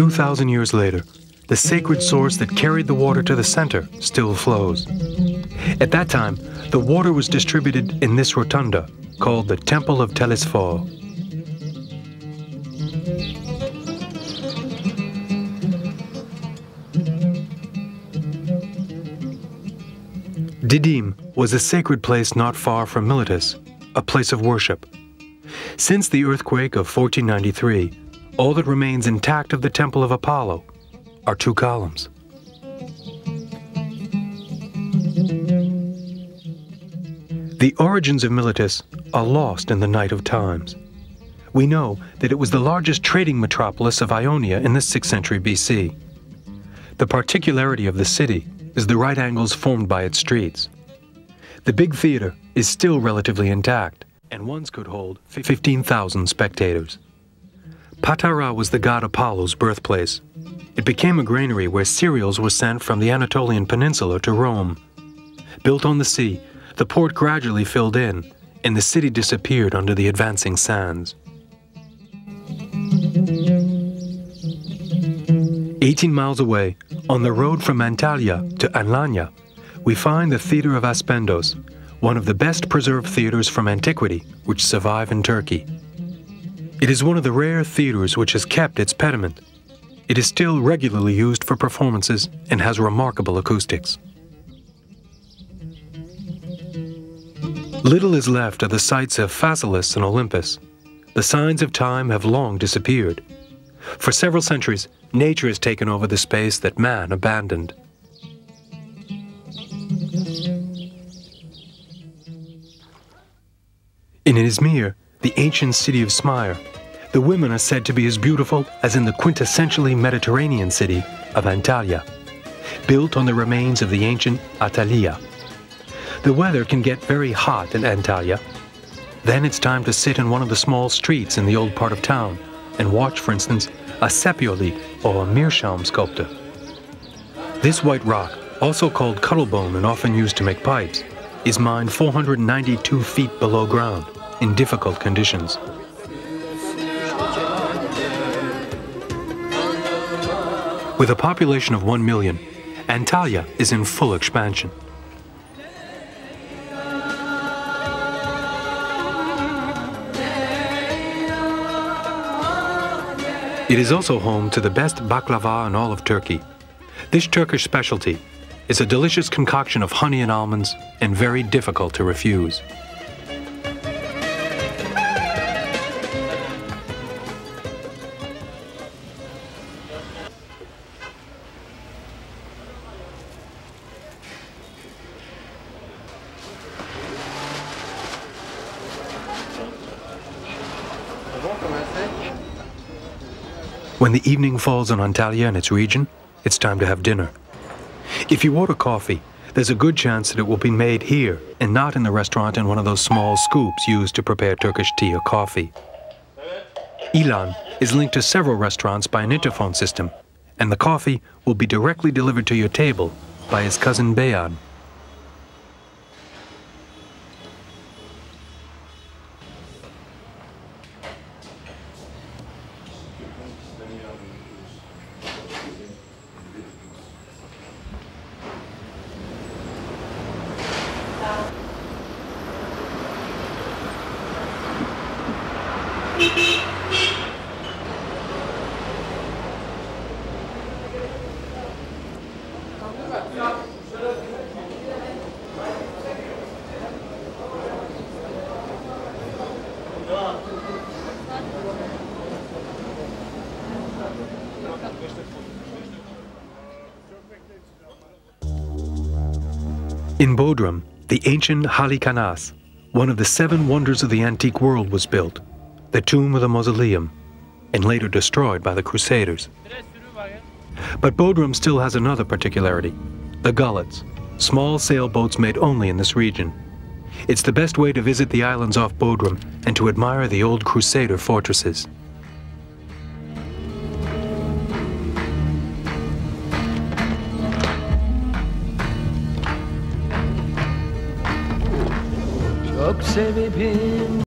2,000 years later, the sacred source that carried the water to the center still flows. At that time, the water was distributed in this rotunda, called the Temple of Telesphore. Didyme was a sacred place not far from Miletus, a place of worship. Since the earthquake of 1493, all that remains intact of the Temple of Apollo are 2 columns. The origins of Miletus are lost in the night of times. We know that it was the largest trading metropolis of Ionia in the 6th century BC. The particularity of the city is the right angles formed by its streets. The big theater is still relatively intact, and once could hold 15,000 spectators. Patara was the god Apollo's birthplace. It became a granary where cereals were sent from the Anatolian peninsula to Rome. Built on the sea, the port gradually filled in, and the city disappeared under the advancing sands. 18 miles away, on the road from Antalya to Alanya, we find the Theatre of Aspendos, one of the best preserved theaters from antiquity which survive in Turkey. It is one of the rare theaters which has kept its pediment. It is still regularly used for performances and has remarkable acoustics. Little is left of the sites of Phaselis and Olympus. The signs of time have long disappeared. For several centuries, nature has taken over the space that man abandoned. In Izmir, the ancient city of Smire, the women are said to be as beautiful as in the quintessentially Mediterranean city of Antalya, built on the remains of the ancient Atalia. The weather can get very hot in Antalya. Then it's time to sit in one of the small streets in the old part of town and watch, for instance, a sepiolite or a meerschaum sculpture. This white rock, also called cuttlebone and often used to make pipes, is mined 492 feet below ground in difficult conditions. With a population of 1 million, Antalya is in full expansion. It is also home to the best baklava in all of Turkey. This Turkish specialty is a delicious concoction of honey and almonds and very difficult to refuse. When the evening falls on Antalya and its region, it's time to have dinner. If you order coffee, there's a good chance that it will be made here and not in the restaurant in one of those small scoops used to prepare Turkish tea or coffee. Ilan is linked to several restaurants by an interphone system, and the coffee will be directly delivered to your table by his cousin Beyan. In Bodrum, the ancient Halikarnas, one of the 7 wonders of the antique world, was built, the tomb of the mausoleum, and later destroyed by the Crusaders. But Bodrum still has another particularity, the gullets, small sailboats made only in this region. It's the best way to visit the islands off Bodrum and to admire the old Crusader fortresses. Çok sevip